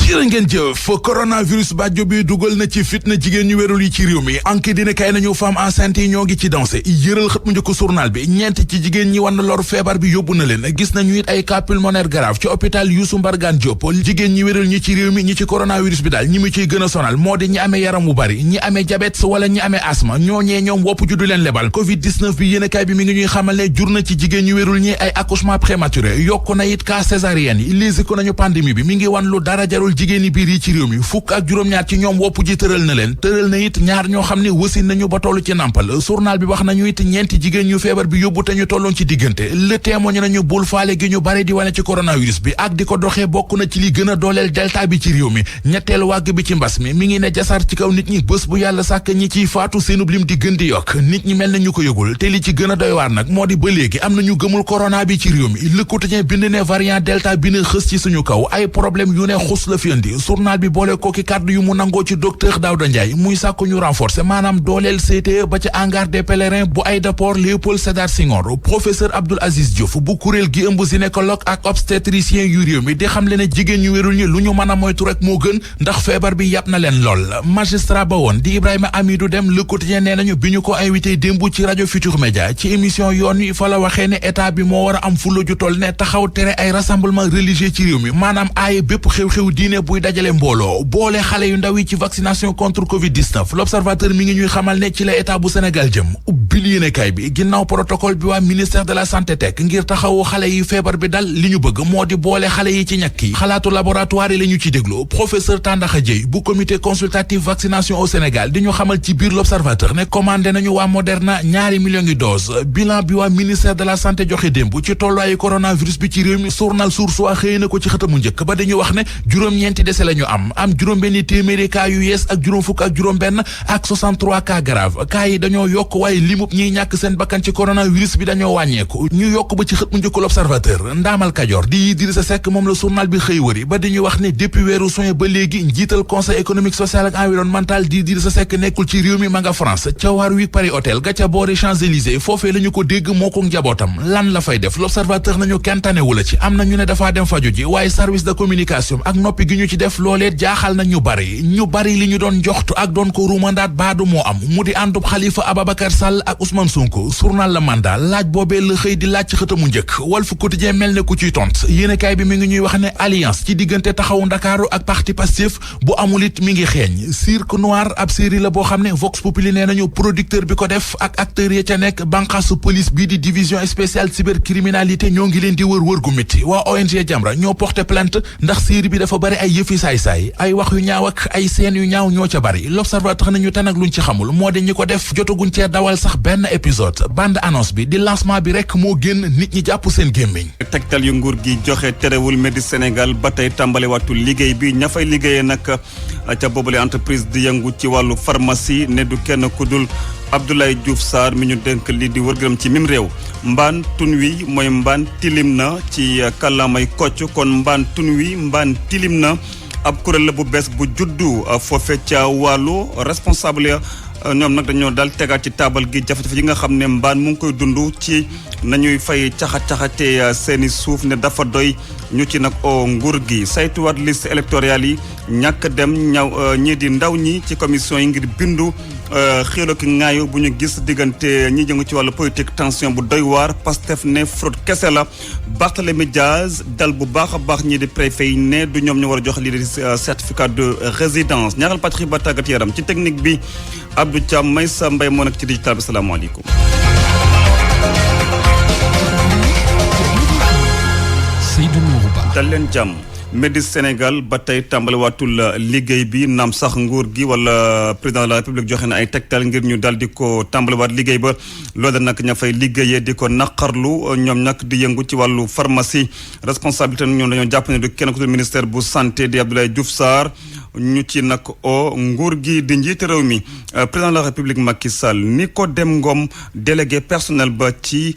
jërë ngeen jëf coronavirus bàjjo bi dugal na ci fitna jigéen ñu wérul yi ci réew mi enquête dina kay nañu femme enceinte yi ñoo ngi ci dansé yëral xët mu njëkk journal bi ñeent ci jigéen ñi wan lor feebar bi yóbbu na leen gis nañu it ay cas pulmonaire grave ci hôpital Youssou Mbargane Diop jigéen ñi wérul ñi ci réew mi ñi ci coronavirus bi daal ñi mu ciy gën a sonal moo di ñi amee yaram wu bari ñi amee diabète wala ñi amee asthme ñooñee ñoom wopp ju du leen lebal covid 19 bi yéen kay bi mi ngi ñuy xamal ne jur na ci jigéen ñi wérul ñi ay accouchement prématuré yokku na it cas césarienne yi lisi ko nañu pandémie bi mi ngi wan lu dara jarul jigéen ñi biir yi ci réew mi fukk ak juróom-ñaar ci ñoom wopp ji tëral na leen tëral na it ñaar ñoo xam ne wasin nañu ba toll ci nàmpal journal bi wax nañu it ñeenti jigéen ñu feebar bi yóbbu te ñu tolloon ci diggante le témoigne nañu bul faale gi ñu bare di wane ci coronavirus bi ak di ko doxee bokk na ci li gën a dooleel delta bi ci réew mi ñetteelu wàgg bi ci mbas mi mi ngi ne jasar ci kaw nit ñi bés bu yàlla sàkk ñi ciy faatu seenub lim di gën di yokk nit ñi mel na ñu ko yëgul te li ci gën a doy waar nag moo di ba léegi am na ñu gëmul corona bi ci réew mi Le Quotidien bind ne variant delta bi na xës ci suñu kaw ay problème yu ne xus la fi andi journal bi boole kooki kàddu yu mu nangoo ci docteur Daouda Ndiaye muy sàkku ñu renforcer maanaam dooleel CTE ba ci hangar des pèlerins bu aéroport Léopold Sédar Senghor professeur Abdoul Aziz Diouf bu kuréel gi ëmb gynécologue ak obstétricien yu réew mi di xam le ne jigéen ñu wérul ñi lu ñu mën a moytu rek moo gën ndax feebar bi yàpp na leen lool magistrat ba woon di Ibrahima Amidou Dem Le Quotidien nee nañu bi ñu ko invité démb ci rajo Futur Média ci émission yoon wi fa la waxee ne état bi moo war a am fulla ju toll ne taxaw tere ay rassemblement religieux ci réew mi maanaam aaye bépp xew-xew diine buy dajale mbooloo boole xale yu ndaw yi ci vaccination contre Covid 19 l'observateur mi ngi ñuy xamal ne ci la état bu Sénégal jëm ubbil yéenekaay bi ginnaaw protocole bi waa ministère de la santé teg ngir taxawu xale yi feebar bi dal li ñu bëgg moo di boole xale yi ci ñàkk yi xalaatu laboratoire yi la ñu ci déglu professeur Tandakha Dièye bu comité consultatif vaccination au Sénégal di ñu xamal ci biir l'observateur ne commandé nañu waa Moderna 2 millions ngi dose bilan bi waa ministère de la santé joxe démb ci tolluwaayu coronavirus bi ci réew mi journal Source A xëy na ko ci xëtamu njëkk ba dañu wax ne juróom-ñeenti dese la ñu am juróom-benni téeméeri cas yu yees ak juróom fukk ak juróom-benn ak 63 cas grave cas yi dañoo yokk waaye limub ñiy ñàkk seen bakkan ci coronavirus bi dañoo wàññeeku ñu yokk ba ci xët mu njëkk l'observateur ndaamal Kajoor di Idrissa Seck moom la journal bi xëy wëri ba dañuy wax ne depuis weeru juin ba léegi njiital conseil économique social ak environnemental di Idrissa Seck nekkul ci réew mi ma nga France ca Warwick Paris Hôtel ga ca boori Champs-Élysées foofee la ñu ko dégg moo ko njabootam lan la fay def l'observateur nañu kenn tanewu la ci am na ñu ne dafaa dem faju ji waaye service de communication ak noppi gi ñu ci def loolee jaaxal na ñu bari li ñu doon joxtu ak doon ko ruumandaat baadu moo am mu di àndub Khalifa Ababacar Sall ak Ousmane Sonko journal La Mandat laaj boobee la xëy di laaj ci xëtamu njëkk Walf Quotidien mel ne ku ciy tont yéenekaay bi mi ngi ñuy wax ne alliance ci diggante taxawu Ndakaaru ak parti Pastef bu amul it mi ngi xeeñ Cirque Noir ab série la boo xam ne Vox Populi nee nañu producteur bi ko def ak acteurs ya ca nekk banqaasu police bii di division spéciale cybercriminalité ñoo ngi leen di wër gu métti waa ONG Jamra ñoo porté plainte ndax série bi dafa bari ay yëfi saay-saay ay wax yu ñaaw ak ay scènes yu ñaaw ñoo ca bari l'observateur nañu te nag luñ ci xamul moo di ñi ko def jotaguñ cee dawal sax benn épisode bande annonce bi di lancement bi rek moo génn nit ñi jàpp seen gémmiñ tegtal yu nguur gi joxe terewul Medis Sénégal ba tey tàmbale waatu liggéey bi ña fay liggéeyee nag ca boobule entreprise di yëngu ci wàllu pharmacie ne du kenn ku dul Abdoulaye Diouf Sarr mi ñu dénk li di wërgërëm ci mim réew mbaan tun wi mooy mbaan tilim na ci kàllaamay kocc kon mbaan tun wi mbaan tilim na ab kuréel la bu bees bu juddu foofe ca wàllu responsable ya ñoom nag dañoo daal tegaat ci taabal gi jafe-jafe yi nga xam ne mbaan mu ngi koy dund ci nañuy fay caxat-caxate seeni suuf ne dafa doy ñu ci nag o nguur gi saytuwaat liste électorale yi ñàkk dem ñaw ñii di ndaw ñi ci commission yi ngir bindu xéelo ki ŋaayo bu ñu gis diggante ñi jëngu ci wàllu politique tension bu doy waar Pastef ne fraude kese la Barthélémy Diaz dal bu baax a baax ñii di préfet yi ne du ñoom ñu war a jox lii di certificat de résidence ñaaral patrie ba tàggat yaram ci technique bi Abdou Thiam Maysa Mbaye moo nekk ci digital bi salaamaaleykum Seydou Nourou Ba dal leen jàmm Medis Sénégal ba tey tàmbaliwaatul liggéey bi naam sax nguur gi wala président de la république joxe na ay tegtal ngir ñu daal di ko tàmbaliwaat liggéey ba loolu nag ña fay liggéeyee di ko naqarlu ñoom nag di yëngu ci wàllu pharmacie responsabilité ñoom dañoo jàpp ne du kenn ku dul ministère bu santé di Abdoulaye Diouf Sarr ñu ci nag nguur gi di njiitu réew mi président de la république Macky Sall ni ko dem Ngom délégué personnel ba ci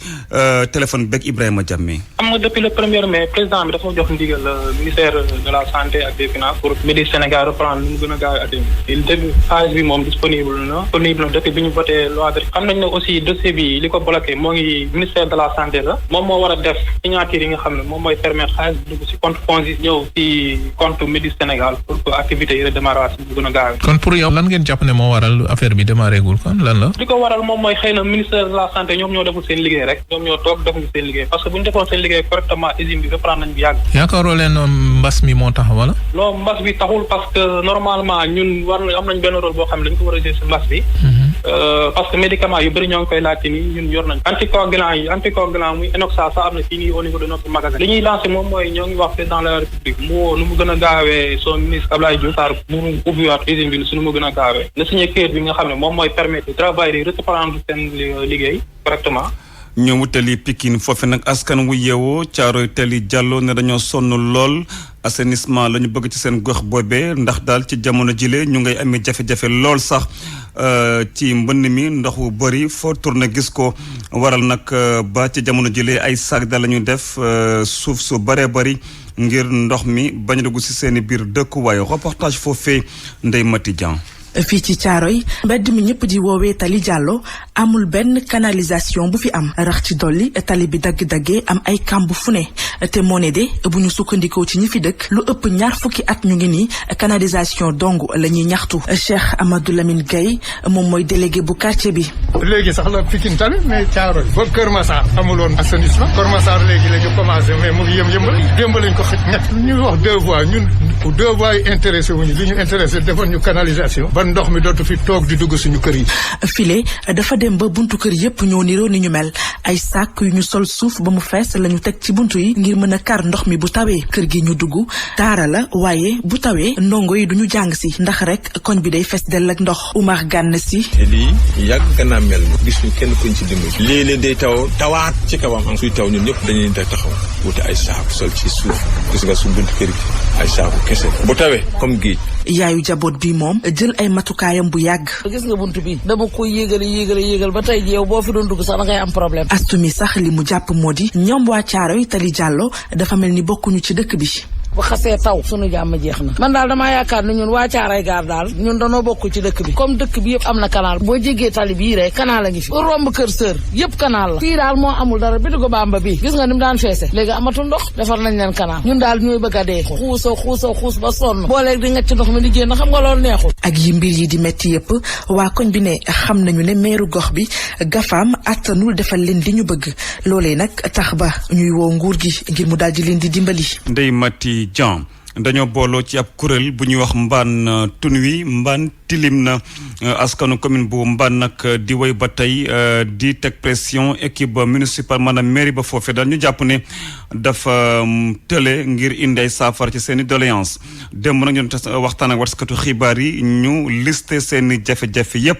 téléphone beeg Ibrahima Diamé. xam nga depuis le 1er mai président bi dafa jox ndigal ministère de la santé ak des finances pour Médis Sénégal reprendre lu mu gën a gaaw a début phase bi moom disponible na depuis bi ñu voté loi bi xam nañ ne aussi dossier bi li ko bloqué moo ngi ministère de la santé la moom moo war a def signature yi nga xam ne moom mooy permettre xaalis bi dugg ci compte FONGIS ñëw ci compte Médis Sénégal pour que activité yi redémarrer waat bu gën a gaaw. kon pour yow lan ngeen jàpp ne moo waral affaire bi démarré gul kon lan la. li ko waral moom mooy xëy na ministère de la santé ñoom ñoo deful seen liggéey rek ñoom ñoo toog defuñu seen liggéey parce que bu ñu defoon seen liggéey correctement usine bi reprendre nañ bu yàgg. yaakaaroo leen mbas mi moo tax wala. non mbas bi taxul parce que normalement ñun am nañ benn rôle boo xam ne dañ ko war a jouer ci mbas bi. parce que médicaments yu bëri ñoo ngi koy laajte nii ñun yor nañ anticoagulant muy Enoxa sax am na fii nii au niveau de notre magasin. li ñuy lancé moom mooy ñoo ngi wax président de la république nu mu gën a gaawee son ministre Abdoulaye Diouf Sarr mu ubbiwaat usine bi nu mu gën a gaawee na signé kayit bi nga xam ne moom mooy permettre travail yi reprendre seen liggéey correctement. ñu wutali Pikine foofu nag askan wu yeewoo Caaroy Tali Jàllo ne dañoo sonn lool assainissement la ñu bëgg ci seen gox boobee ndax daal ci jamono jile ñu ngay amee jafe-jafe lool sax ci mbënn mi ndox wu bëri foo tourné gis ko waral nag ba ci jamono jile ay saag daal la ñu def suuf su bëree bëri ngir ndox mi bañ a dugg si seen i biir dëkkuwaay reportage foofee Ndeye Mati Dian. fii ci Caaroy mbedd mi ñëpp di woowee Tali Jàllo amul benn canalisation bu fi am rax ci dolli tali bi dagg-daggee am ay kàmb fu ne te moo ne de bu ñu sukkandikoo ci ñi fi dëkk lu ëpp 20 at ñu ngi nii canalisation dong la ñuy ñaxtu. Cheikh Amadou Lamine Gaye moom mooy délégué bu quartier bi. léegi sax la Pikine tali mais Caaroy ba Kër Massar amuloon assainissement Kër Massar léegi la ñu commencé mais mu ngi yëmbal démb lañ ko xëj ñett ñu wax 2 voies ñun 2 voies yi intéressé wuñu li ñu intéressé defoon ñu canalisation ndox mi dootu fi toog di dugg suñu kër yi. file dafa dem ba buntu kër yépp ñoo niroo ni ñu mel ay sàkk yu ñu sol suuf ba mu fees la ñu teg ci buntu yi ngir mën a kar ndox mi bu tawee kër gi ñu dugg taara la waaye bu tawee ndongo yi duñu jàng si ndax rek koñ bi day fees dell ak ndox. Oumar Gànn si. te lii yàgg naa mel gis ñu kenn kuñ ci dimbali. léeg-léeg day tawaat ci kawam am suy taw ñun ñëpp dañuy taxaw wuti ay saaku sol ci suuf gis nga su buntu kër gi ay saaku kese bu tawee comme géej. yaayu jaboot bi moom jël ay matukaayam bu yàgg. gis nga buntu bi dama koy yéegal ba tey yow boo fi doon dugg sax da ngay am problème. astumi sax li mu jàpp moo di ñoom waa Caaroy Tali Jàllo dafa mel ni bokkuñu ci dëkk bi. bu xasee taw sunu jàmm jeex na man daal damaa yaakaar ne ñun waa Caaroy gaar daal ñun danoo bokk ci dëkk bi comme dëkk bi yëpp am na canal boo jéggee tali bii rek canal a ngi fi romb kër sër yëpp canal la fii daal moo amul dara bi ko Bamba bi gis nga ni mu daan feese léegi amatul ndox defar nañ leen canal ñun daal ñooy bëgg a dee xuus ba sonn boo léegi di nga ci ndox mi di génn xam nga loolu neexul. ak yi mbir yi di metti yëpp waa koñ bi ne xam nañu ne meeru gox bi gafaam attanul defal leen li ñu bëgg loolee nag tax ba ñuy woo nguur gi ngir mu daal di leen di dimbali. Ndeye Mati Dian dañoo booloo ci ab kuréel bu ñuy wax mbaan tun wi mbaan tilim na askanu commune bu mbaan nag di woy ba tey di teg pression équipe municipale maanaam mairie ba foofee daal ñu jàpp ne dafa tële ngir indi ay saafara ci seen i doléance démb nag ñu waxtaan ak waskatu xibaar yi ñu listé seen i jafe-jafe yépp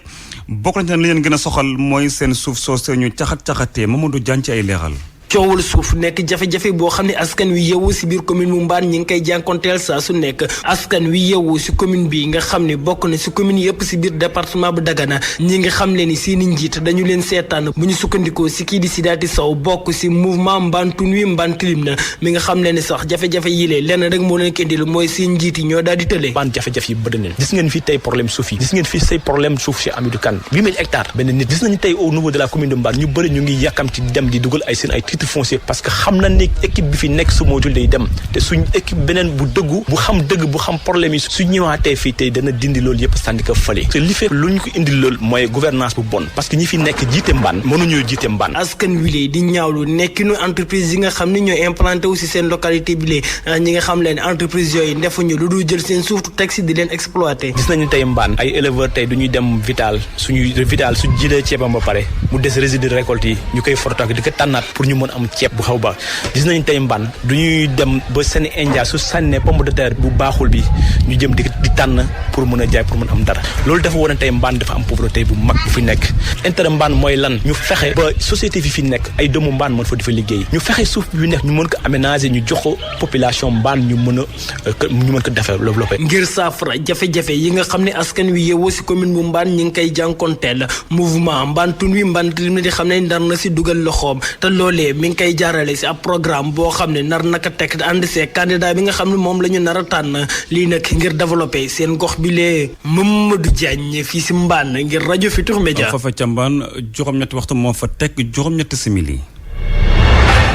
bokk nañ li leen gën a soxal mooy seen suuf soosee ñu caxat-caxatee Mamadou Diagne ci ay leeral. coowul suuf nekk jafe-jafe boo xam ne askan wi yeewu si biir commune bu Mbane ñi ngi koy jànkonteel saa su nekk askan wi yeewu si commune bi nga xam ne bokk na si commune yëpp si biir département bu Dagana ñi nga xam leen ni seeni njiit dañu leen seetaan bu ñu sukkandikoo si kii di Sidaati Sow bokk si mouvement Mbane tun wi Mbane tilim na mi nga xam leen ni sax jafe-jafe yi lee lenn rek moo leen ko indil mooy seen njiit yi ñoo daal di tële. Mbane jafe-jafe yi bëri nañ gis ngeen fii tey problème suuf yi gis ngeen fii say problème suuf si Amidou Kane 8000 hectares benn nit gis nañu tey au niveau de la commune de Mbane ñu bëri ñu ngi yàkkamti dem di dugal ay seen ay titre foncier parce que xam na ne équipe bi fi nekk su mootul day dem te suñ équipe beneen bu dëggu bu xam dëgg bu xam problème yi su ñëwaatee fii tey dana dindi loolu yëpp sànni ko fële te li fekk lu ñu ko indi loolu mooy gouvernance bu bon parce que ñi fi nekk jiite Mbane mënuñoo jiite Mbane. askan wi lee di ñaawlu nekkinu entreprise yi nga xam ne ñooy implanté wu si seen localité bi lee ñi nga xam leen entreprise yooyu ndefuñu lu dul jël seen suuf teg si di leen exploité. gis nañu tey Mbane ay éleveurs tey du ñuy dem vital suñuy vital su jëlee ceebam ba pare mu des résidus récolte yi ñu koy fortaak di ko tànnaat pour ñu mën mën am ceeb bu xaw baax gis nañ tey mbaan du ñuy dem ba seen India su sànnee pomme de terre bu baaxul bi ñu jëm di tànn pour mën a jaay pour mën am dara loolu dafa wane tey mbaan dafa am pauvreté bu mag bu fi nekk intérêt mbaan mooy lan ñu fexe ba société fi nekk ay doomu mbaan mën fa di fa liggéey ñu fexe suuf bi nekk ñu mën ko aménager ñu jox ko population mbaan ñu mën ko développer ngir saafara jafe-jafe yi nga xam ne askan wi yeewoo si commune bu Mbane ñi ngi koy jànkonteel mouvement Mbane tun wi Mbane lim di xam ne ndar na si dugal loxoom te loolee mi ngi koy jaarale si ab programme boo xam ne nar naka teg ànd see candidat bi nga xam ne moom la ñu nar a tànn lii nag ngir développer seen gox bi lee Mamadou Diagne fii si Mbane ngir rajo Futurs Médias. foofa ca Mbane juróom-ñetti waxtu moo fa teg juróom-ñetti simili.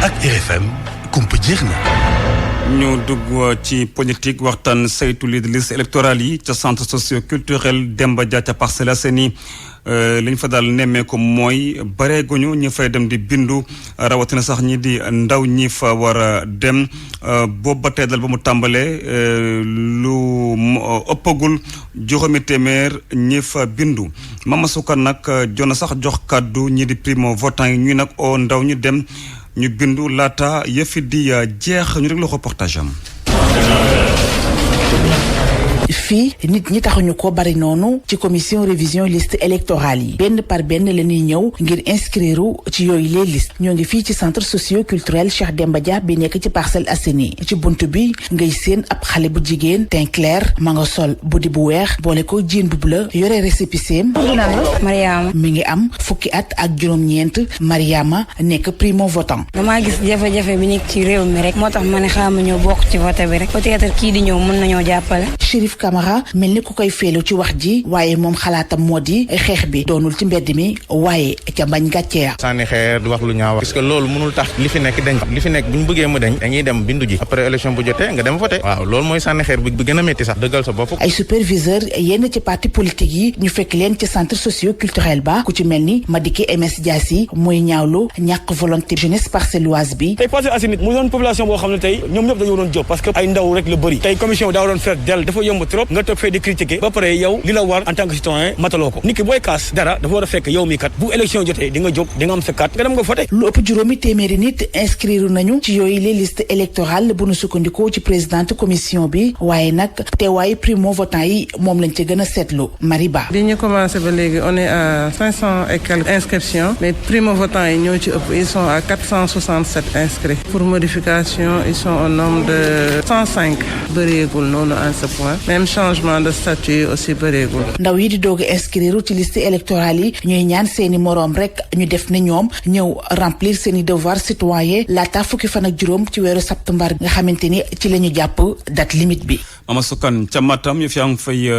ak RFM kumpa jeex na. ñu dugg ci politique waxtaan saytu li liste électorale yi ca centre socio-culturel Demba Dia ca Parcelles Assainies li ñu fa daal nemmee ko mooy bareeguñu ñu fay dem di bindu rawatina sax ñi di ndaw ñi fa war a dem boobu ba tey dal ba mu tàmbalee lu ëppagul juróomi téeméer ñi fa bindu Mama Souka nag jona sax jox kàddu ñi di primo votant yi ñuy nag o ndaw ñu dem ñu bindu laata yëfi di jeex ñu rek la reportage am. fii nit ñi taxuñu ko bari noonu ci commission révision liste électorale yi benn par benn la ñuy ñëw ngir inscrire ci yooyu les listes ñoo ngi fii ci centre socio-culturel Cheikh Demba Dia bi nekk ci Parcelles Assainies ci bunt bi ngay seen ab xale bu jigéen teint clair ma nga sol body bu weex boole ko jean bu bleu yore récépissé Mariama mi ngi am fukki at ak juróom-ñeent Mariama nekk primo votant. damaa gis jafe-jafe bi nekk ci réew mi rek moo tax ma ne xaama ñëw bokk ci vote bi rek peut-être kii di ñëw mën nañoo jàppale. Chérif Camara mel ni ku koy feelu ci wax ji waaye moom xalaatam moo di xeex bi doonul ci mbedd mi waaye ca bañ gàcceer sànni xeer du wax lu ñaaw parce que loolu mënul tax li fi nekk dañ li fi nekk bu ñu bëggee mu dañ dañuy dem bindu ji après élection bu jotee nga dem voté waaw loolu mooy sànni xeer bi gën a métti sax dëggal sa bopp. ay superviseur yenn ci parti politique yi ñu fekk leen ci centre socio-culturel ba ku ci mel ni Madické MS Diassi mooy ñaawlu ñàkk volonté jeunesse parcelloise bi. tey Parcelles Assainies mu doon population boo xam ne tey ñoom ñëpp dañoo doon jóg parce que ay ndaw rek la bëri tey commission daa doon faire del dafa yomb trop nga toog fee di critiquer ba pare yow li la war en tant que citoyen mataloo ko nit ki booy kaas dara dafa war a fekk yow mi kat bu élection jotee di nga jóg di nga am sa carte nga dem nga voté. lu ëpp juróomi téeméeri nit inscrire nañu ci yooyu les listes électorales bu nu sukkandikoo ci présidente commission bi waaye nag teewaayu primo votant yi moom lañ ca gën a seetlu Mariba. bi ñu commencé ba léegi on est à 500 et quelques inscriptions mais primo votants yi ñoo ci ëpp ils sont à 467 inscrits pour modification ils sont au nombre de 105 bëreegul noonu en ce point même changement de statut aussi bëreegul. ndaw yi di doog a inscrire ci liste électorale yi ñuy ñaan seeni moroom rek ñu def ne ñoom ñëw remplir seeni devoir citoyen laata fukki fan ak juróom ci weeru septembre nga xamante ni ci la ñu jàpp date limite bi. Mama Soukan ca Matam yëf yaa ngi fay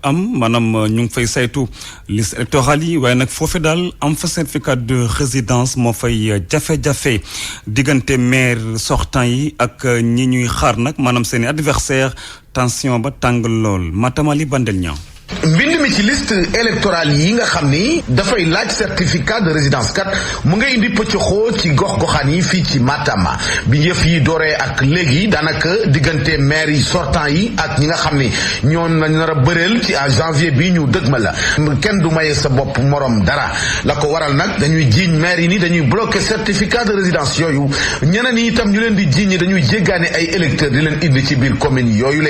am maanaam ñu ngi fay saytu liste électorale yi waaye nag foofu daal am fa certificat de résidence moo fay jafe-jafe diggante maire sortant yi ak ñi ñuy xaar nag maanaam seeni adversaire tension ba tàng lool Matamali Bandel ñaaw. mbind mi ci liste électorale yi nga xam ni dafay laaj certificat de résidence kat mu nga indi pëccëxoo ci gox-goxaan yi fii ci Matam bi yëf yi dooree ak léegi daanaka diggante maire yi sortant yi ak ñi nga xam ni ñoo nar a bëreel ci à janvier bi ñu dëgma la kenn du maye sa bopp morom dara la ko waral nag dañuy jiiñ maire yi ni dañuy bloqué certificat de résidence yooyu ñeneen ñi itam ñu leen di jiiñ ñi dañuy jéggaane ay électeurs di leen indi ci biir commune yooyu le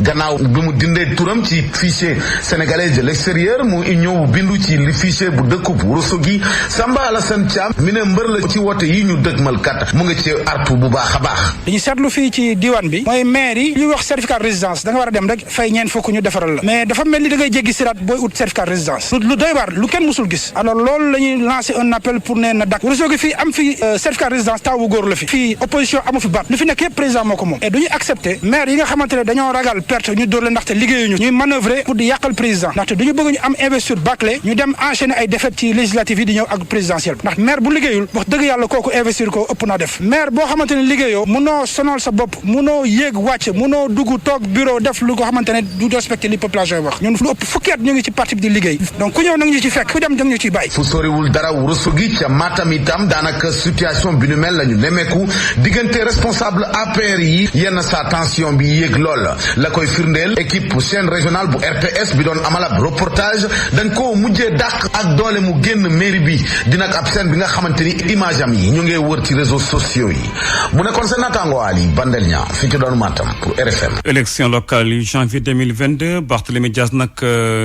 gannaaw bi mu dindee turam ci fichier sénégalais de l'extérieur mu ñëw bindu ci li fichier bu dëkkub Ourossogui Samba Alassane Thiam mi ne mbër la ci wote yi ñu dëgmal kat mu nga ci artu bu baax a baax. dañu seetlu fii ci diwaan bi mooy maire yi ñuy wax certificat de résidence da nga war a dem rek fay ñeen fukk ñu defaral la mais dafa mel ni da ngay jéggi siraat booy ut certificat de résidence lu doy waar lu kenn musul gis alors loolu la ñuy lancer un appel pour ne na dak Ourossogui fii am fi certificat de résidence taw bu góor la fii opposition amu fi baat lu fi nekk yëpp président moo ko moom et duñu accepter maire yi nga xamante ne dañoo ragal perte ñu dóor la ndaxte liggéeyuñu ñuy manœuvrer pour di yàqal président ndaxte duñu bëgg ñu am investiture bâclée ñu dem enchaîner ay défaites ci législative yi di ñëw ak présidentielle ndax maire bu liggéeyul wax dëgg yàlla kooku investir ko ëpp naa def maire boo xamante ne liggéeyoo munoo sonal sa bopp munoo yéeg wàcc munoo dugg toog bureau def lu ko xamante ne du respecter li population yi wax ñun lu ëpp fukki at ñu ngi ci parti bi di liggéey donc ku ñëw nag ñu ci fekk ku dem da ñu ciy bàyyi. fu soriwul dara Ourossogui ca Matam itam daanaka situation bi nu mel la ñu nemmeeku diggante responsable APR yi yenn sa tension bi yéeg lool la koy firndeel équipe chaîne régionale bu RTS bi doon amal ab reportage dañ ko mujjee dàq ak doole mu génn mairie bi dina ab scène bi nga xamante ni image am yi ñu ngi wër ci réseaux sociaux yi mu nekkoon seen naataango Ali Bandel ñaa fi ci doon Matam pour RFM. élection locale yu janvier 2022 Barthélémy Dias nag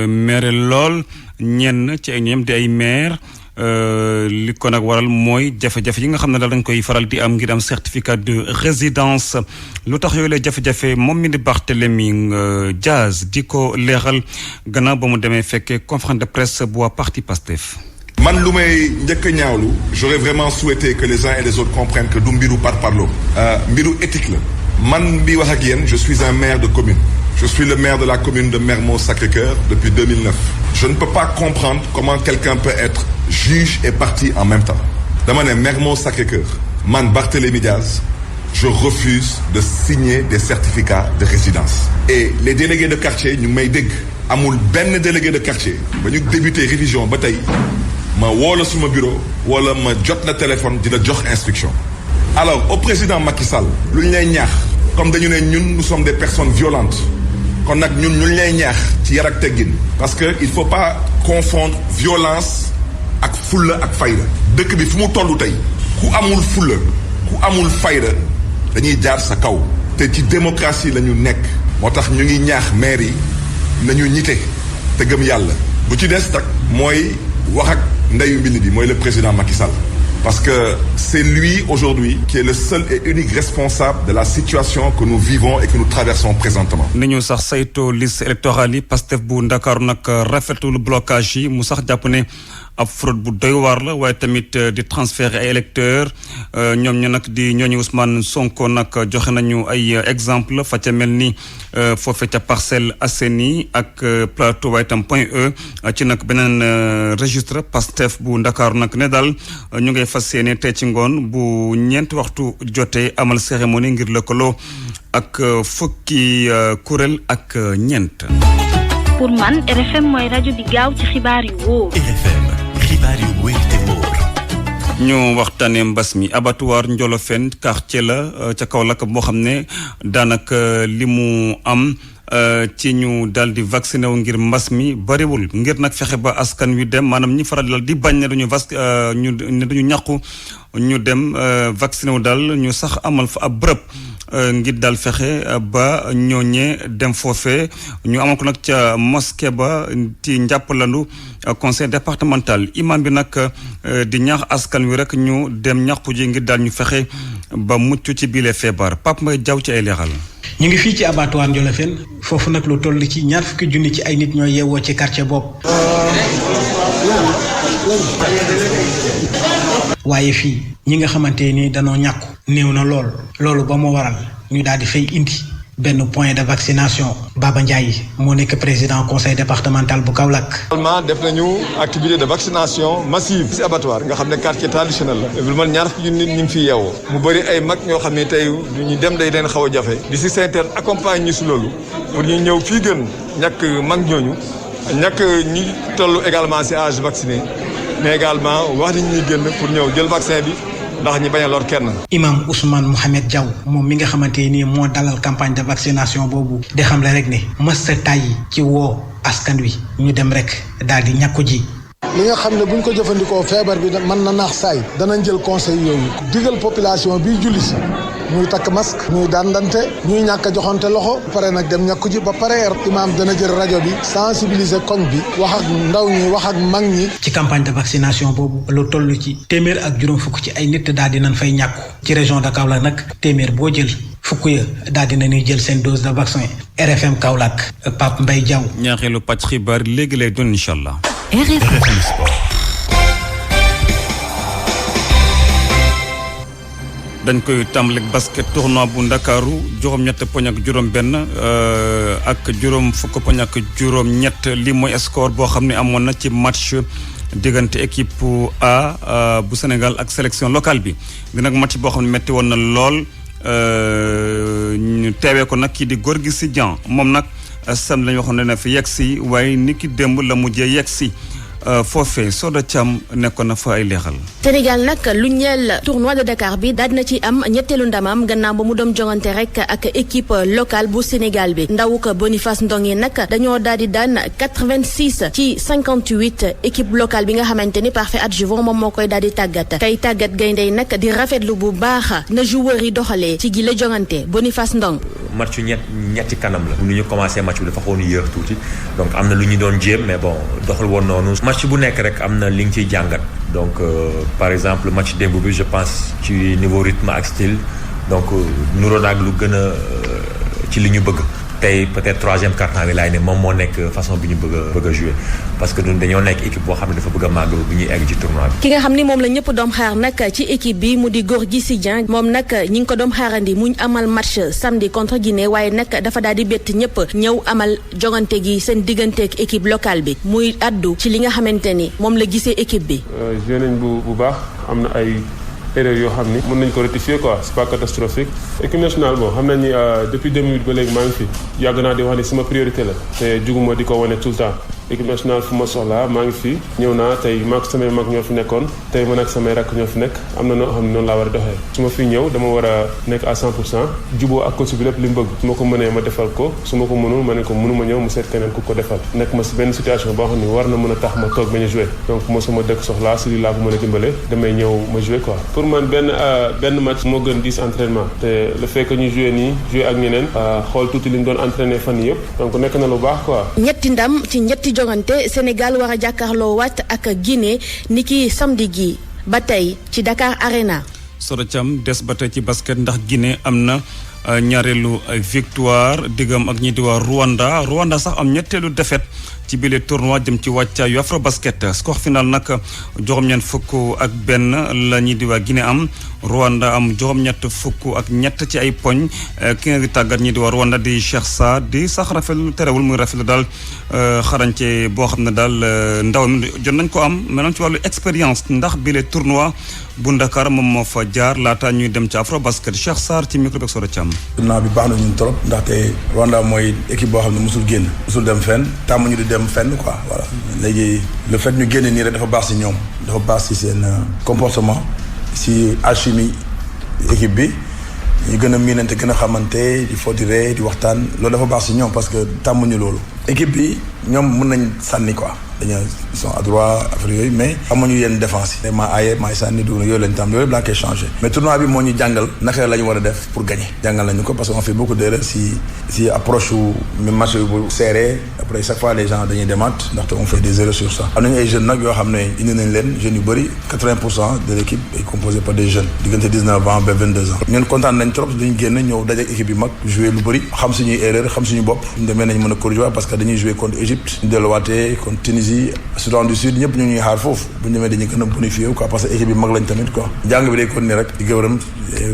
maire lool ñenn ci ay ñoom di ay maire li ko nag waral mooy jafe-jafe yi nga xam ne daal dañ koy faral di am ngir am certificat de résidence lu tax yooyu la jafe-jafe moom mi di Barthélémy Dias di ko leeral gannaaw ba mu demee fekkee conférence de presse bu waa parti Pastef. man lu may njëkk a ñaawlu j'aurais vraiment souhaité que les uns et les autres comprennent que du mbiru par parlo mbiru éthique la man bi wax ak yéen je suis un maire de commune je suis le maire de la commune de Mermoz Sacré-Cœur depuis 2009 je ne peux pas comprendre comment quelqu'un peut être juge et partie en même temps dama ne Mermoz Sacré-Cœur man Barthélémy Dias je refuse de signer des certificats de résidence et les délégués de quartier ñu may dégg amul benn délégué de quartier ba ñu débuté révision ba tey ma woo la suma bureau wala ma jot la téléphone di la jox instruction alors au président Macky Sall lu ñu lay ñaax comme dañu ne ñun nous sommes des personnes violentes kon nag ñun ñu lay ñaax ci yar ak teggin parce que il faut pas confondre violence ak fulla ak fayda dëkk bi fu mu tollu tey ku amul fulla ku amul fayda dañuy jaar sa kaw te ci démocratie la ñu nekk moo tax ñu ngi ñaax maire yi nañu ñite te gëm yàlla bu ci des nag mooy wax ak ndeyu mbind bi mooy le président Macky Sall parce que c'est lui aujourd'hui qui est le seul et unique responsable de la situation que nous vivons et que nous traversons présentement. ni ñu sax sayto liste électorale yi Pastef bu Ndakaaru nag rafetul blocage yi mu sax jàpp ne ab fraude bu doy waar la waaye tamit di transférer ay électeurs ñoom ñu nag di ñooñu Ousmane Sonko nag joxe nañu ay exemple fa ca mel ni foofe ca Parcelles Assainies ak plateau waaye tam Point E ci nag beneen registre Pastef bu Ndakaaru nag ne daal ñu ngay fas yéene tey ci ngoon bu ñeenti waxtu jotee amal cérémonie ngir lëkkaloo ak fukki kuréel ak ñeent. pour man RFM mooy rajo bi gaaw ci xibaar yu wóor. RFM xibaar yu wóor te wóor. ñu waxtaanee mbas mi abattoir Ndiolofène quartier la ca Kaolack boo xam ne daanaka li mu am ci ñu daal di vacciné wu ngir mbas mi bariwul ngir nag fexe ba askan wi dem maanaam ñi faral di bañ ne duñu duñu ñàqu ñu dem vacciné wu daal ñu sax amal fa ab bërëb. ngir daal fexe ba ñooñee dem foofee ñu amal ko nag ca mosquée ba ci njàppalandu conseil départemental imam bi nag di ñaax askan wi rek ñu dem ñàqu ji ngir daal ñu fexe ba mucc ci biile feebar Pape Mbaye Diaw ci ay leeral. ñu ngi fii ci abattoir Ndiolofène foofu nag lu toll ci 20 000 junni ci ay nit ñoo yeewoo ci quartier boobu. waaye fii ñi nga xamante ni danoo ñàkku néew na loolu ba mu waral ñu daal di fay indi benn point de vaccination Baba Ndiaye moo nekk président conseil départemental bu Kaolack. actuellement def nañu activité de vaccination massive ci abattoir nga xam ne quartier traditionnel la lu man 20 000 nit ñu ngi fi yeewoo mu bëri ay mag ñoo xam ne tey du ñu dem day leen xaw a jafe di si Saint-Terre accompagne ñu si loolu pour ñu ñëw fii gën ñàkk mag ñooñu ñàkk ñi toll également si âge vacciné mais également wax nañ ñuy génn pour ñëw jël vaccin bi ndax ñi bañ a lor kenn. imam Ousmane Mohamed Diaw moom mi nga xamante ni moo dalal campagne de vaccination boobu di xam le rek ne mësta tàyyi ci woo askan wi ñu dem rek daal di ñàkku ji. li nga xam ne buñ ko jëfandikoo feebar bi mën na naax saay danañ jël conseil yooyu digal population bi julli si ñuy takk masque ñuy dandante ñuy ñàkk a joxante loxo pare nag dem ñàkku ji ba pare imaam dana jël rajo bi sensibiliser koñ bi wax ak ndaw ñi wax ak mag ñi. ci campagne de vaccination boobu lu toll ci 150 ci ay nit daal di nañ fay ñàkku ci région de Kaolack nag téeméer boo jël fukk ya daal di nañuy jël seen dose de vaccin. RFM Kaolack Pape Mbaye Diaw. ñaareelu pàcc xibaar léegi lay doon incha allah. RFM Sport. dañ koy tàmbali basket tournoi bu Ndakaaru juróom-ñett poñ ak juróom-benn ak juróom fukk poñ ak juróom-ñett li mooy score boo xam ne amoon na ci match diggante équipe A bu Sénégal ak sélection locale bi di nag match boo xam ne metti woon na lool ñu teewee ko nag kii di Gorgui Sy Dieng moom nag sam lañu waxoon ne fi yegg si waaye ni ki démb la mujjee yegg si foofee Soda Thiam nekkoon na fa ay leexal. Sénégal nag lu ñeel tournoi de Dakar bi daal dina ci am ñetteelu ndamam gannaaw ba mu doon jongante rek ak équipe locale bu Sénégal bi ndawuk Boniface Ndong yi nag dañoo daal di daan 86 ci 58 équipe locale bi nga xamante ni Parfait Adjuvant moom moo koy daal di tàggat kay tàggat gaynde yi nag di rafetlu bu baax na joueurs yi doxalee ci gi la jongante Boniface Ndong. match ñetti kanam la. nu ñu commencé match bi dafa xawoon yéex tuuti donc am na lu ñu doon jéem mais bon doxal woon noonu. match bu nekk rek am na li nga ciy jàngat donc par exemple match démb bi je pense ci niveau rythme ak style donc nuroo naag lu gën a ci li ñu bëgg. tey peut-être troisième quart-temps bi laay ne moom moo nekk façon bi ñu bëgg a jouer parce que dañoo nekk équipe boo xam ne dafa bëgg a màgg bu ñuy egg ci tournoi bi. ki nga xam ni moom la ñëpp doom xaar nag ci équipe bi mu di Gorgui Sy Dieng moom nag ñi ngi ko doom xaarandi muñ amal match samedi contre Guinée waaye nag dafa daal di bett ñëpp ñëw amal jongante gi seen digganteeg équipe locale bi muy addu ci li nga xamante ni moom la gisee équipe bi. joué nañ bu baax am na ay erreur yoo xam ni mën nañ ko rectifier quoi c'est pas catastrophique. équipe nationale bon xam nañ ni depuis 2008 ba léegi maa ngi fi yàgg naa di wax ni sama priorité la te juguma di ko wane tout le temps équipe nationale fu ma soxlaa maa ngi fi ñëw naa tey maag samay mag ñoo fi nekkoon tey man ak samay rakk ñoo fi nekk am na noo xam ne noonu laa war a doxee su ma fi ñëw dama war a nekk à 100% juboo ak coach bi lépp li mu bëgg su ma ko mënee ma defal ko su ma ko mënul ma ne ko mënuma ñëw mu seet keneen ku ko defal nekk ma si benn situation boo xam ne war na mën a tax ma toog bañ a jouer donc moo sama dëkk soxlaa si lii laa ko mën a dimbale damay ñëw ma jouer quoi pour man benn match moo gën 10 entraînement te le fait que ñu jouer nii jouer ak ñeneen xool tuuti li ñu doon entraîner fan yii yëpp donc nekk na lu baax quoi. ñetti ndam ci ñetti jongante Sénégal war a jàkkaarloo waat ak Guinée niki samedi gi ba tey ci Dakar Arena. Soda Thiam des ba tey ci basket ndax Guinée am na ñaareelu victoire diggam ak ñi di waa Rwanda sax am ñetteelu défaite ci bile tournoi jëm ci wàccaayu Afro basket score final nag juróom-ñeent fukk ak benn la ñi di waa Guinée am Rwanda am juróom-ñett fukk ak ñett ci ay poñ ki nga tàggat ñi di waa Rwanda di Cheikh Sarr di sax rafetlu terewul muy rafetlu daal xarañte boo xam ne daal ndaw mi jot nañ ko am maanaam ci wàllu expérience ndax bile tournoi bu Ndakaar moom moo fa jaar laata ñuy dem ci Afro basket Cheikh Sarr ci micro bi Soda Thiam. tournoi bi baax na ñun trop ndaxte Rwanda mooy équipe boo xam ne musul génn musul dem fenn tàmm ñu di dem fenn quoi voilà léegi le fait ñu génne nii rek dafa baax si ñoom dafa baax si seen comportement si alchimie équipe bi ñu gën a miinante gën a xamante di fo di ree di waxtaan loolu dafa baax si ñoom parce que tàmmuñu loolu équipe bi ñoom mën nañ sànni quoi dañu ils sont à droit affaire yooyu mais amuñu yenn défense yi maa aaye maay sànni dugg na yooyu lañ tam yooyu laa koy changé mais tournoi bi moo ñu jàngal naka la ñu war a def pour gagner jàngal nañu ko parce que on fait beaucoup d'erreurs si approche wu match bu serré après chaque fois les gens dañuy demaat ndaxte on fait des erreurs sur ça am nañu ay jeunes nag yoo xam ne indi nañ leen jeunes yu bëri 80% de l'équipe est composée par des jeunes diggante 19 ans ba 22 ans ñun kontaan nañ trop dañu génn ñëw dajeek équipe yi mag jouer lu bëri xam suñuy erreur xam suñu bopp ñu demee nañ mën a corriger parce que dañuy jouer contre Égypte ñu delluwaatee contre Tunisie Soudan du Sud ñëpp ñu ñuy xaar foofu bu ñu demee dañuy gën a bonifié quoi parce que équipe bi mag lañ tamit quoi jàng bi day continuer rek di gërëm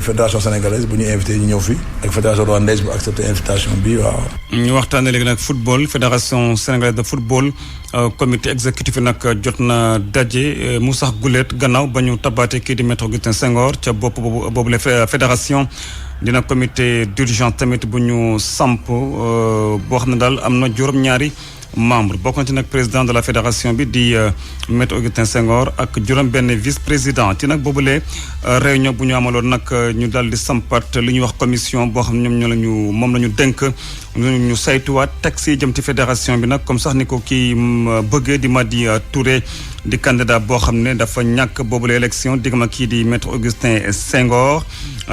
fédération sénégalaise bu ñu invité ñu ñëw fii ak fédération rwandaise bu accepté invitation bi waaw. ñu waxtaanee léegi nag football fédération sénégalaise de football comité exécutif nag jot na daje mu sax guleet gannaaw ba ñu tabaate kii di Maître Augustin Senghor ca boobu la fédération. dina comité d'urgence tamit bu ñu samp boo xam ne daal am na juróom-ñaari membre bokk na ci nag président de la fédération bi di Maître Augustin Senghor ak juróom-benn vice-président ci nag boobule réunion bu ñu amaloon nag ñu daal di sampat li ñuy wax commission boo xam ne ñoom moom la ñu dénk ñu saytuwaat texte yi jëm ci fédération bi nag comme sax ni ko kii bëggee di Madi Touré di candidat boo xam ne dafa ñàkk boobule élection digg ma kii di Maître Augustin Senghor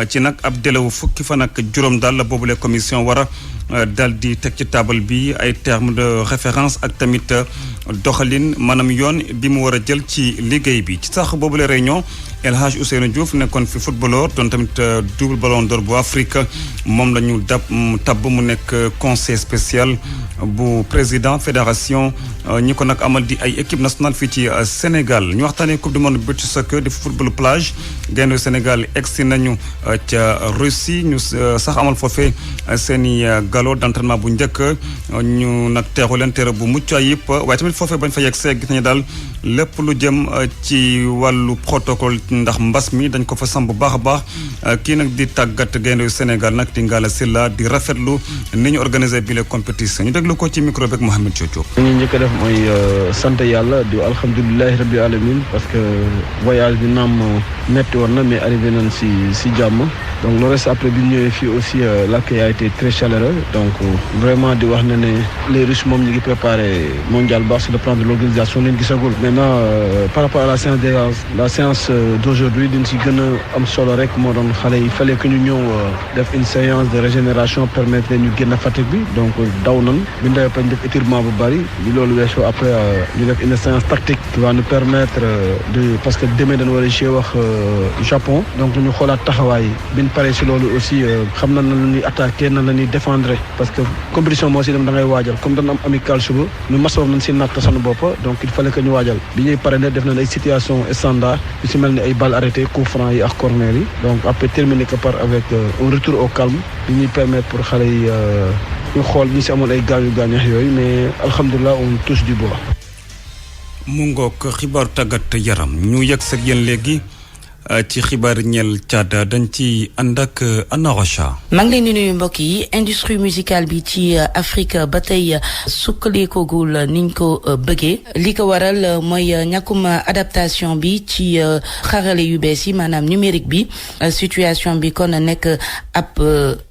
ci nag ab délai wu fukki fan ak juróom daal la boobule commission war a daal di teg ci table bi ay termes de référence ak tamit doxalin maanaam yoon bi mu war a jël ci liggéey bi ci sax boobule réunion El Hadj Ousseynou Diouf nekkoon fi footballeur doon tamit double ballon d'or bu Afrique moom la ñu tabb mu nekk conseil spécial bu président fédération ñi ko nag amal di ay équipe nationale fii ci Sénégal ñu waxtaanee coupe du monde beach soccer di football plage gaynde Sénégal egsi nañu ca Russie ñu sax amal foofee seeni galop d'entraînement bu njëkk ñu nag teexu leen teere bu mucc ayib waaye tamit foofee bañ fa yegg see gis nañu daal lépp lu jëm ci wàllu protocole ndax mbas mi dañ ko fa sam bu baax a baax kii nag di tàggat gaynde yu Sénégal nag di Ngalla Sylla di rafetlu ni ñu organisé bi les compétitions ñu déglu ko ci micro beeg Mohamed Diop. li ñu njëkk a def mooy sant yàlla di alhamdulilahi rabbi alamin parce que voyage bi naam metti woon na mais arrivé nañ si jàmm donc le reste après bi ñu ñëwee fii aussi l'accueil a été très chaleureux donc vraiment di wax ne les Russes moom ñu ngi préparé mondial bas sur le plan de l'organisation leen gisagul maintenant par rapport à la séance d'aujourd'hui diñ si gën a am solo rek moo doon xale yi fallait que ñu ñëw def une séance de régénération permettre ñu génn fatigue bi donc daw nan bi ñu def étirement bu bari bi loolu weesoo après ñu def une séance tactique qui va nous permettre parce que demain dañu war a jouer wax Japon donc ñu xoolaat taxawaay bi ñu paree si loolu aussi xam na la ñuy attaquer nan la ñuy défendre parce que compétition moo si dem da ngay waajal comme dañu am amical suba ñu masoom nañ si natt sunu bopp donc il fallait que ñu waajal bi ñuy pare ne def nañ ay situation standard yu si mel ni ay balles arrêtées coups francs yi ak corner yi donc après terminer que par avec un retour au calme bi ñuy permettre pour xale yi ñu xool ñi si amoon ay gaañu yooyu mais alhamdulilah on touche du bois. mu ngoog xibaaru tàggat yaram ñu yegg ak yéen léegi ci xibaar ñeel Tchad dañ ci ànd ak Anna Rocha. maa ngi leen di nuyu mbokk yi industrie musicale bi ci Afrique ba tey sukkaleekogul niñ ko bëggee li ko waral mooy ñàkkum adaptation bi ci xarale yu bees yi maanaam numérique bi situation bi kon nekk ab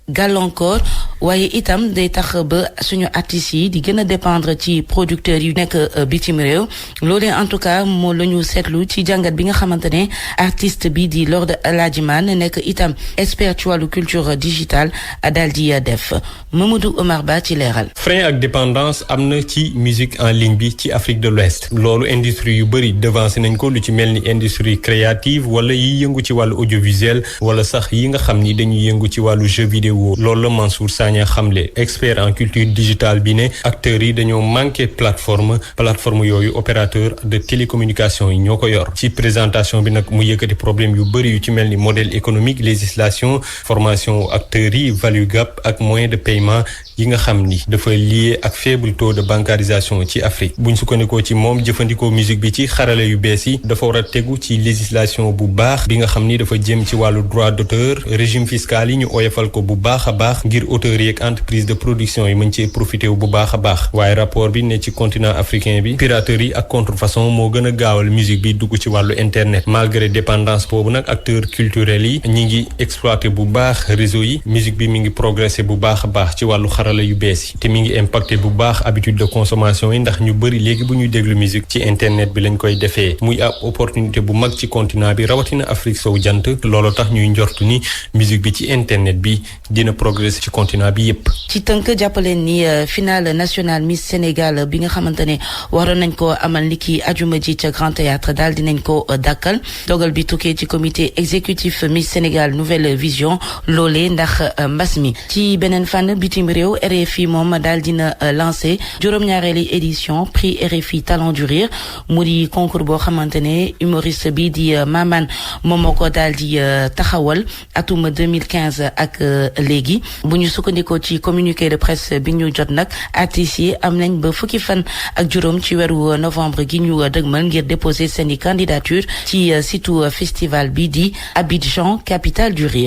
gàllankoor waaye itam day tax ba suñu artistes yi di gën a dépendre ci producteurs yu nekk bitim réew loolee en tout cas moo la ñu seetlu ci jàngat bi nga xamante ne artiste bi di Lord Ladjiman nekk itam expert ci wàllu culture digitale daal di def Mamadou Omar Ba ci leeral. frein ak dépendance am na ci musique en ligne bi ci Afrique de l'Ouest loolu industrie yu bëri devancé nañ ko lu ci mel ni industrie créative wala yi yëngu ci wàllu audiovisuel wala sax yi nga xam ni dañuy yëngu ci wàllu jeu vidéo loolu la Mansour Sagna xamle expert en culture digitale bi ne acteurs yi dañoo manqué plateforme yooyu opérateur de télécommunication yi ñoo ko yor ci présentation bi nag mu yëkkati problème yu bëri yu ci mel ni modèle économique législation formation acteurs yi value gap ak moyen de paiement yi nga xam ni dafa lié ak faible taux de bancarisation ci Afrique buñ sukkandikoo ci moom jëfandikoo musique bi ci xarale yu bees yi dafa war a tegu ci législation bu baax bi nga xam ni dafa jëm ci wàllu droit d'auteur régime fiscal yi ñu oyofal ko bu baax a baax ngir auteurs yi ak entreprise de production yi mën cee profité bu baax a baax waaye rapport bi ne ci continent africain bi piraterie yi ak contrefaçon moo gën a gaawal musique bi dugg ci wàllu internet malgré dépendance boobu nag acteurs culturels yi ñi ngi exploité bu baax réseau yi musique bi mi ngi progressé bu baax a baax ci wàllu xarala yu bees yi te mi ngi impacté bu baax habitude de consommation yi ndax ñu bëri léegi bu ñuy déglu musique ci internet bi lañ koy defee muy ab opportunité bu mag ci continent bi rawatina Afrique sowu jant loolu tax ñuy njortu ni musique bi ci internet bi dina progresser ci continent bi yépp ci tënk jàppaleen ni finale nationale Miss Sénégal bi nga xamante ne waroon nañ ko amal ni ki ajuma ji ca Grand Théâtre daal dinañ ko dàkkal dogal bi tukkee ci comité exécutif Miss Sénégal Nouvelle Vision loolee ndax mbas mi ci beneen fànn bitim réew RFI moom daal dina lancé juróom-ñaareeli édition prix RFI Talent du Rire mu di concours boo xamante ne humoriste bi di Maman moom moo ko daal di taxawal atum 2015 ak léegi bu ñu sukkandikoo ci communiqué de presse bi ñu jot nag artistes yi am nañ ba fukki fan ak juróom ci weeru novembre gi ñu dëgmal ngir déposer seeni candidature ci site festival bi di Abidjan capitale du rire